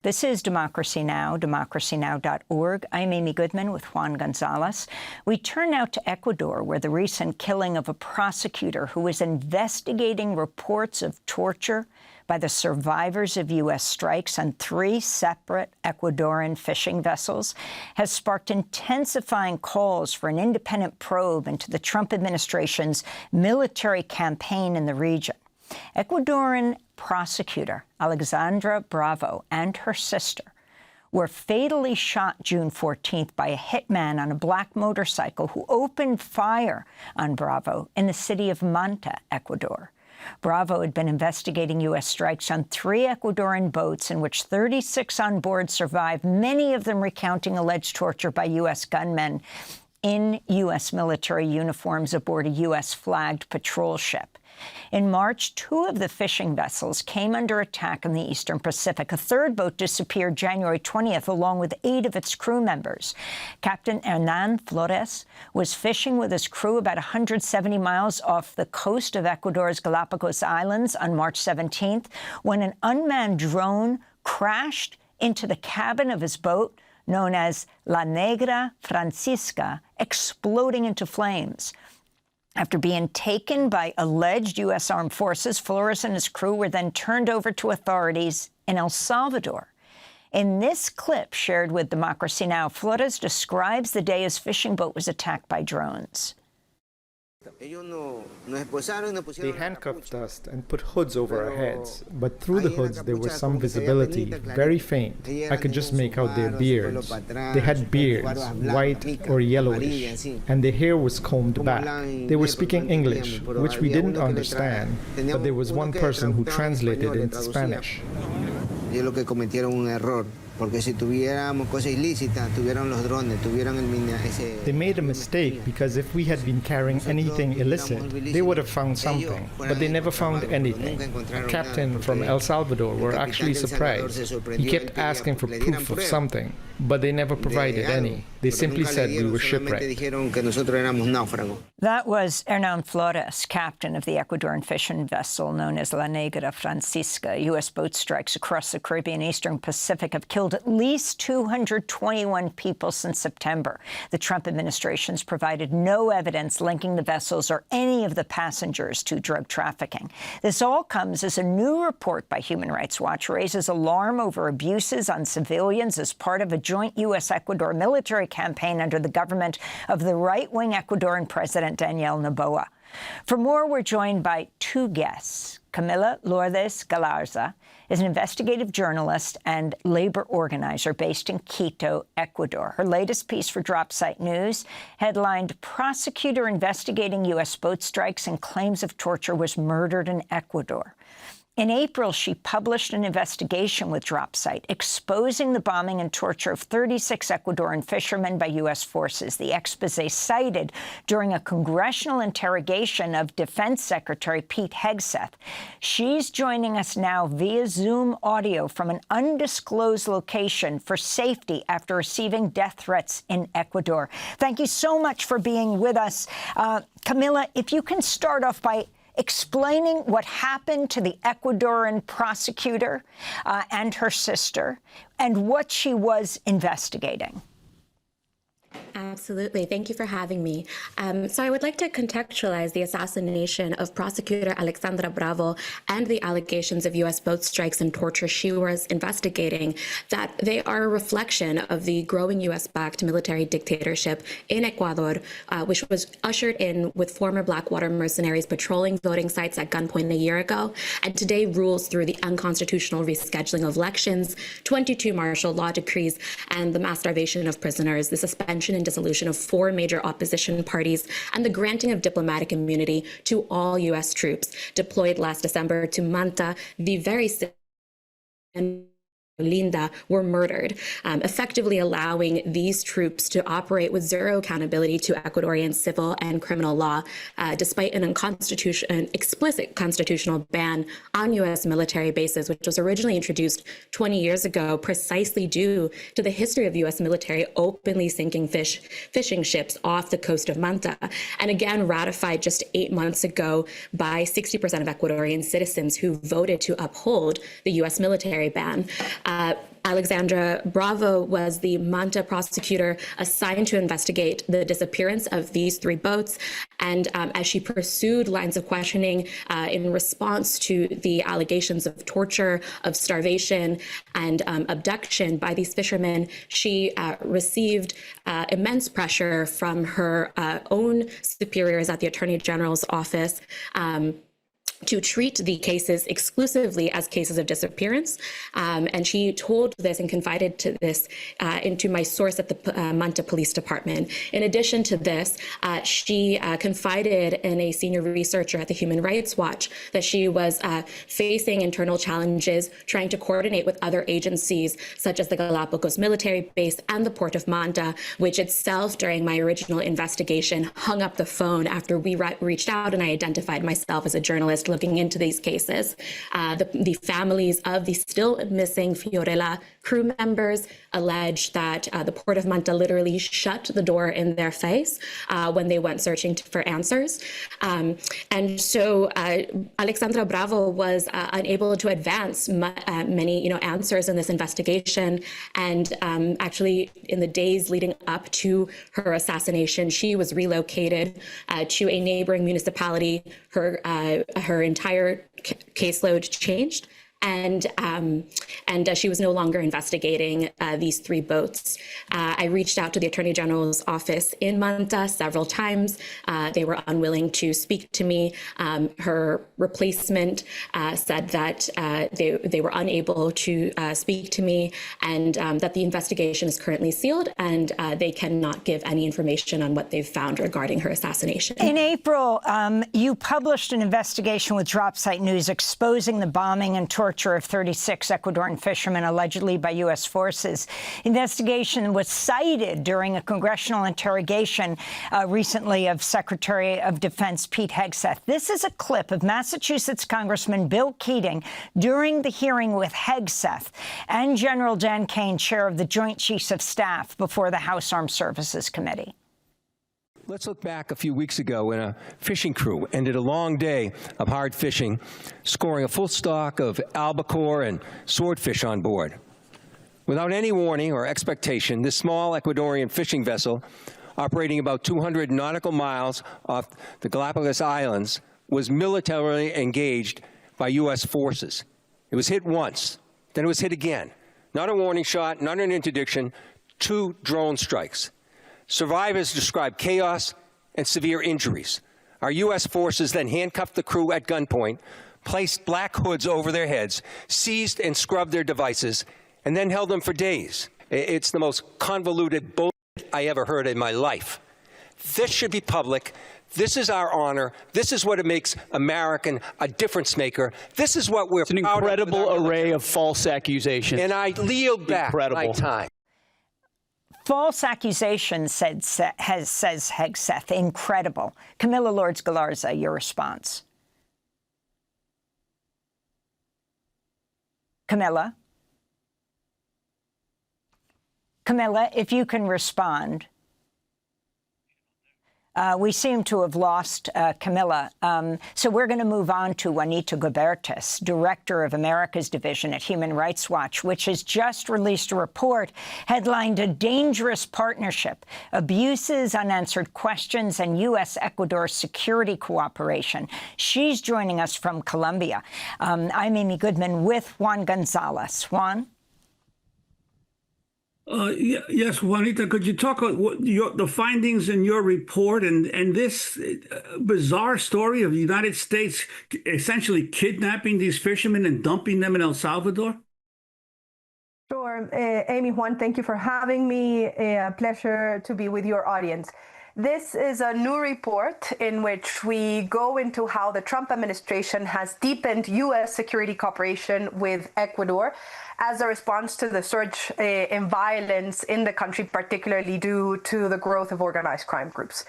This is Democracy Now!, democracynow.org. I'm Amy Goodman with Juan Gonzalez. We turn now to Ecuador, where the recent killing of a prosecutor who was investigating reports of torture by the survivors of U.S. strikes on 3 separate Ecuadorian fishing vessels has sparked intensifying calls for an independent probe into the Trump administration's military campaign in the region. Ecuadorian prosecutor Alexandra Bravo and her sister were fatally shot June 14th by a hitman on a black motorcycle who opened fire on Bravo in the city of Manta, Ecuador. Bravo had been investigating U.S. strikes on 3 Ecuadorian boats in which 36 on board survived, many of them recounting alleged torture by U.S. gunmen in U.S. military uniforms aboard a U.S.-flagged patrol ship. In March, 2 of the fishing vessels came under attack in the Eastern Pacific. A 3rd boat disappeared January 20th, along with 8 of its crew members. Captain Hernan Flores was fishing with his crew about 170 miles off the coast of Ecuador's Galapagos Islands on March 17th when an unmanned drone crashed into the cabin of his boat, known as La Negra Francisca, exploding into flames. After being taken by alleged U.S. armed forces, Flores and his crew were then turned over to authorities in El Salvador. In this clip shared with Democracy Now!, Flores describes the day his fishing boat was attacked by drones. They handcuffed us and put hoods over our heads, but through the hoods there was some visibility, very faint. I could just make out their beards. They had beards, white or yellowish, and their hair was combed back. They were speaking English, which we didn't understand, but there was one person who translated into Spanish. They made a mistake because if we had been carrying anything illicit, they would have found something, but they never found anything. A captain from El Salvador were actually surprised. He kept asking for proof of something, but they never provided any. They simply said we were shipwrecked. That was Hernan Flores, captain of the Ecuadorian fishing vessel known as La Negra Francisca. U.S. boat strikes across the Caribbean and Eastern Pacific have killed at least 221 people since September. The Trump administration's provided no evidence linking the vessels or any of the passengers to drug trafficking. This all comes as a new report by Human Rights Watch raises alarm over abuses on civilians as part of a joint U.S.-Ecuador military campaign under the government of the right-wing Ecuadorian President Daniel Noboa. For more, we're joined by 2 guests. Camila Lourdes Galarza is an investigative journalist and labor organizer based in Quito, Ecuador. Her latest piece for DropSite News, headlined "Prosecutor Investigating U.S. Boat Strikes and Claims of Torture Was Murdered in Ecuador." In April, she published an investigation with DropSite exposing the bombing and torture of 36 Ecuadorian fishermen by U.S. forces. The exposé cited during a congressional interrogation of Defense Secretary Pete Hegseth. She's joining us now via Zoom audio from an undisclosed location for safety after receiving death threats in Ecuador. Thank you so much for being with us. Camila, if you can start off by explaining what happened to the Ecuadorian prosecutor and her sister and what she was investigating. Absolutely. Thank you for having me. So I would like to contextualize the assassination of Prosecutor Alexandra Bravo and the allegations of U.S. boat strikes and torture she was investigating, that they are a reflection of the growing U.S.-backed military dictatorship in Ecuador, which was ushered in with former Blackwater mercenaries patrolling voting sites at gunpoint a year ago, and today rules through the unconstitutional rescheduling of elections, 22 martial law decrees, and the mass starvation of prisoners, the suspension and dissolution of 4 major opposition parties, and the granting of diplomatic immunity to all U.S. troops deployed last December to Manta, the very Linda were murdered, effectively allowing these troops to operate with zero accountability to Ecuadorian civil and criminal law, despite an explicit constitutional ban on U.S. military bases, which was originally introduced 20 years ago, precisely due to the history of U.S. military openly sinking fishing ships off the coast of Manta, and again ratified just 8 months ago by 60% of Ecuadorian citizens who voted to uphold the U.S. military ban. Alexandra Bravo was the Manta prosecutor assigned to investigate the disappearance of these 3 boats. And as she pursued lines of questioning in response to the allegations of torture, of starvation, and abduction by these fishermen, she received immense pressure from her own superiors at the Attorney General's office to treat the cases exclusively as cases of disappearance. And she told this and confided to this into my source at the Manta Police Department. In addition to this, she confided in a senior researcher at the Human Rights Watch that she was facing internal challenges, trying to coordinate with other agencies, such as the Galapagos military base and the Port of Manta, which itself, during my original investigation, hung up the phone after we reached out and I identified myself as a journalist looking into these cases. The families of the still missing Fiorella crew members allege that the Port of Manta literally shut the door in their face when they went searching for answers. And so Alexandra Bravo was unable to advance many answers in this investigation. And actually, in the days leading up to her assassination, she was relocated to a neighboring municipality. Her entire caseload changed, and she was no longer investigating these 3 boats. I reached out to the Attorney General's office in Manta several times. They were unwilling to speak to me. Her replacement said that they were unable to speak to me, and that the investigation is currently sealed, and they cannot give any information on what they've found regarding her assassination. In April, you published an investigation with Dropsite News exposing the bombing and torture of 36 Ecuadorian fishermen allegedly by U.S. forces. Investigation was cited during a congressional interrogation recently of Secretary of Defense Pete Hegseth. This is a clip of Massachusetts Congressman Bill Keating during the hearing with Hegseth and General Dan Kane, chair of the Joint Chiefs of Staff, before the House Armed Services Committee. Let's look back a few weeks ago when a fishing crew ended a long day of hard fishing, scoring a full stock of albacore and swordfish on board. Without any warning or expectation, this small Ecuadorian fishing vessel, operating about 200 nautical miles off the Galapagos Islands, was militarily engaged by U.S. forces. It was hit once, then it was hit again. Not a warning shot, not an interdiction, 2 drone strikes. Survivors described chaos and severe injuries. Our U.S. forces then handcuffed the crew at gunpoint, placed black hoods over their heads, seized and scrubbed their devices, and then held them for days. It's the most convoluted bullshit I ever heard in my life. This should be public. This is our honor. This is what makes American a difference maker. This is what we're proud of. It's an incredible array of false accusations. And I yield back my time. False accusations, says Hegseth. Incredible. Camilla Lourdes Galarza, your response. Camilla? Camilla, if you can respond. We seem to have lost Camilla. So we're going to move on to Juanita Gubertes, Director of America's Division at Human Rights Watch, which has just released a report headlined "A Dangerous Partnership: Abuses, Unanswered Questions, and U.S.-Ecuador Security Cooperation." She's joining us from Colombia. I'm Amy Goodman with Juan Gonzalez. Juan? Yes, Juanita, could you talk about the findings in your report and this bizarre story of the United States essentially kidnapping these fishermen and dumping them in El Salvador? Sure. Amy, Juan, thank you for having me. A pleasure to be with your audience. This is a new report in which we go into how the Trump administration has deepened U.S. security cooperation with Ecuador as a response to the surge in violence in the country, particularly due to the growth of organized crime groups.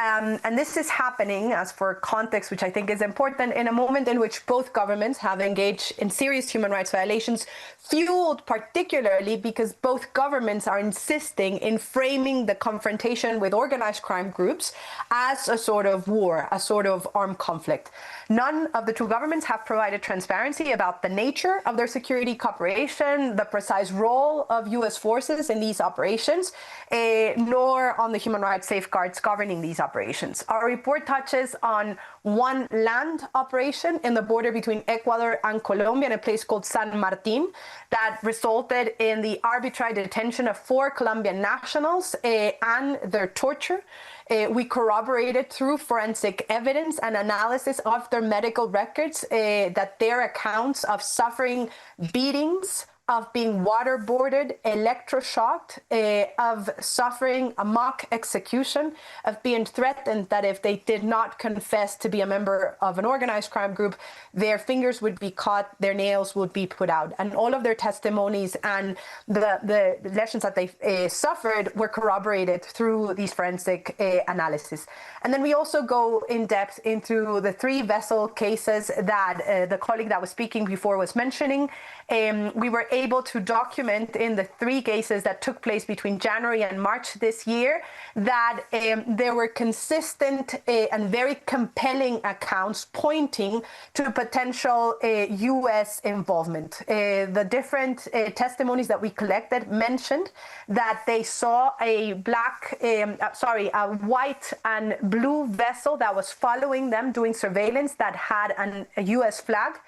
And this is happening, as for context, which I think is important, in a moment in which both governments have engaged in serious human rights violations, fueled particularly because both governments are insisting in framing the confrontation with organized crime groups as a sort of war, a sort of armed conflict. None of the two governments have provided transparency about the nature of their security cooperation, the precise role of U.S. forces in these operations, nor on the human rights safeguards governing these operations. Our report touches on one land operation in the border between Ecuador and Colombia in a place called San Martin that resulted in the arbitrary detention of 4 Colombian nationals and their torture. We corroborated through forensic evidence and analysis of their medical records that their accounts of suffering beatings, of being waterboarded, electroshocked, of suffering a mock execution, of being threatened that if they did not confess to be a member of an organized crime group, their fingers would be cut, their nails would be put out. And all of their testimonies and the lessons that they suffered were corroborated through these forensic analysis. And then we also go in depth into the 3 vessel cases that the colleague that was speaking before was mentioning. We were able to document in the 3 cases that took place between January and March this year that there were consistent and very compelling accounts pointing to potential U.S. involvement. The different testimonies that we collected mentioned that they saw a white and blue vessel that was following them doing surveillance that had a U.S. flag.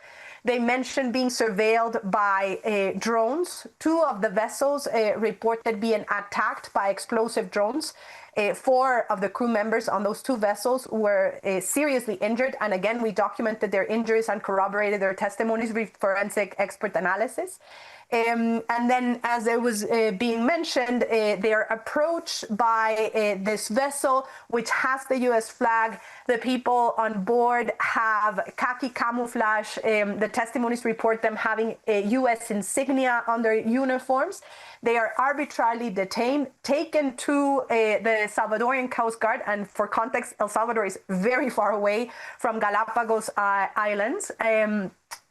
They mentioned being surveilled by drones. 2 of the vessels reported being attacked by explosive drones. 4 of the crew members on those 2 vessels were seriously injured. And again, we documented their injuries and corroborated their testimonies with forensic expert analysis. And then, as it was being mentioned, they are approached by this vessel, which has the U.S. flag. The people on board have khaki camouflage. The testimonies report them having U.S. insignia on their uniforms. They are arbitrarily detained, taken to the Salvadorian Coast Guard. And for context, El Salvador is very far away from Galapagos Islands.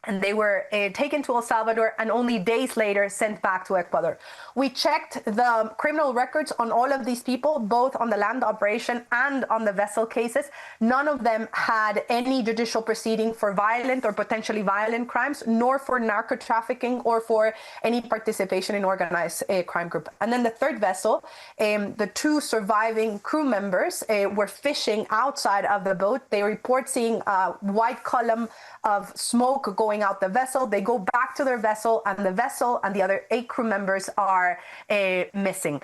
And they were taken to El Salvador and only days later sent back to Ecuador. We checked the criminal records on all of these people, both on the land operation and on the vessel cases. None of them had any judicial proceeding for violent or potentially violent crimes, nor for narco trafficking or for any participation in organized crime group. And then the 3rd vessel, the 2 surviving crew members were fishing outside of the boat. They report seeing a white column of smoke going out the vessel. They go back to their vessel, and the vessel and the other 8 crew members are missing.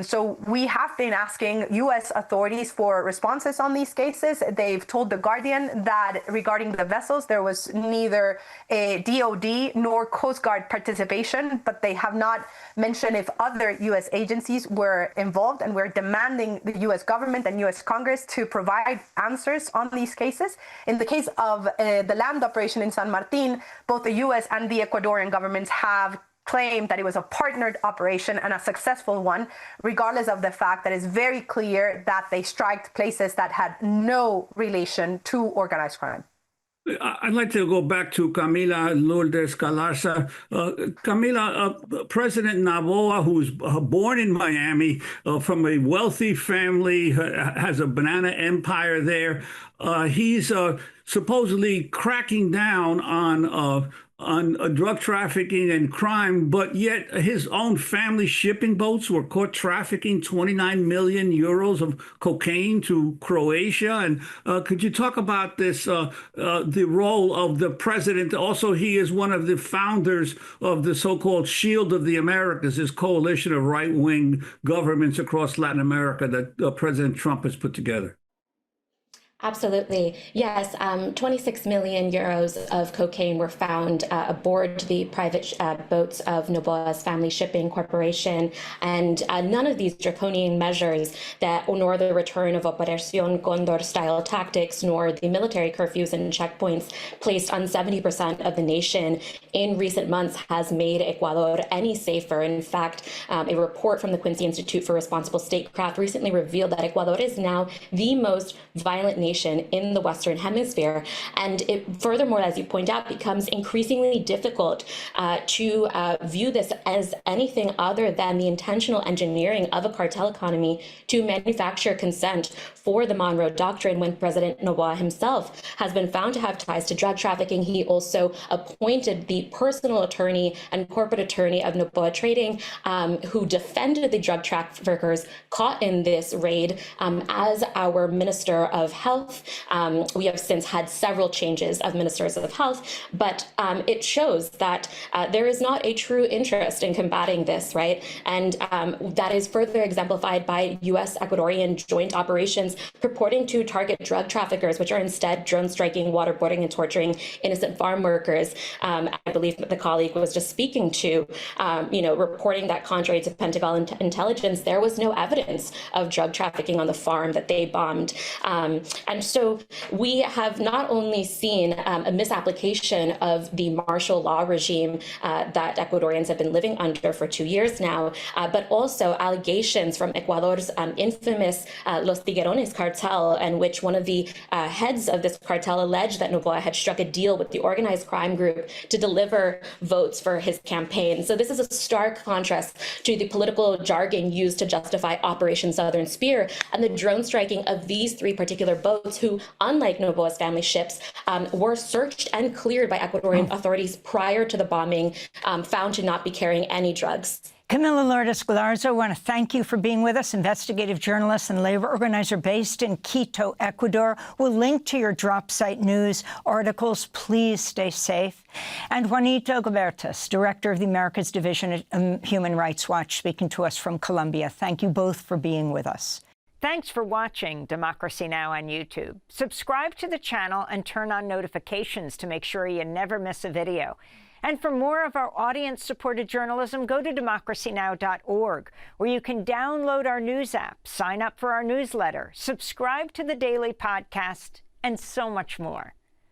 So we have been asking U.S. authorities for responses on these cases. They've told The Guardian that regarding the vessels, there was neither a DOD nor Coast Guard participation, but they have not mentioned if other U.S. agencies were involved, and we're demanding the U.S. government and U.S. Congress to provide answers on these cases. In the case of the land operation in San Martin, both the U.S. and the Ecuadorian governments have claimed that it was a partnered operation and a successful one, regardless of the fact that it's very clear that they striked places that had no relation to organized crime. I'd like to go back to Camila Lourdes Galarza. Camila, President Noboa, who was born in Miami from a wealthy family, has a banana empire there. He's supposedly cracking down on drug trafficking and crime, but yet his own family shipping boats were caught trafficking 29 million euros of cocaine to Croatia. And could you talk about this, the role of the president? Also, he is one of the founders of the so-called Shield of the Americas, this coalition of right-wing governments across Latin America that President Trump has put together. Absolutely. Yes, 26 million euros of cocaine were found aboard the private boats of Noboa's Family Shipping Corporation. And none of these draconian measures, nor the return of Operación Condor-style tactics, nor the military curfews and checkpoints placed on 70% of the nation in recent months has made Ecuador any safer. In fact, a report from the Quincy Institute for Responsible Statecraft recently revealed that Ecuador is now the most violent nation in the Western Hemisphere. And it, furthermore, as you point out, becomes increasingly difficult to view this as anything other than the intentional engineering of a cartel economy to manufacture consent for the Monroe Doctrine when President Noboa himself has been found to have ties to drug trafficking. He also appointed the personal attorney and corporate attorney of Noboa Trading, who defended the drug traffickers caught in this raid as our Minister of Health. We have since had several changes of ministers of health, but it shows that there is not a true interest in combating this, right? And that is further exemplified by U.S. Ecuadorian joint operations purporting to target drug traffickers, which are instead drone striking, waterboarding, and torturing innocent farm workers. I believe the colleague was just speaking to, reporting that contrary to Pentagon intelligence, there was no evidence of drug trafficking on the farm that they bombed. And so we have not only seen a misapplication of the martial law regime that Ecuadorians have been living under for 2 years now, but also allegations from Ecuador's infamous Los Tiguerones cartel, in which one of the heads of this cartel alleged that Noboa had struck a deal with the organized crime group to deliver votes for his campaign. So this is a stark contrast to the political jargon used to justify Operation Southern Spear and the drone striking of these three particular boats, who, unlike Noboa's family ships, were searched and cleared by Ecuadorian authorities prior to the bombing, found to not be carrying any drugs. Camila Lourdes Galarza, I want to thank you for being with us, investigative journalist and labor organizer based in Quito, Ecuador. We'll link to your drop site news articles. Please stay safe. And Juanito Gilbertas, director of the Americas Division at Human Rights Watch, speaking to us from Colombia. Thank you both for being with us. Thanks for watching Democracy Now! On YouTube. Subscribe to the channel and turn on notifications to make sure you never miss a video. And for more of our audience-supported journalism, go to democracynow.org, where you can download our news app, sign up for our newsletter, subscribe to the daily podcast, and so much more.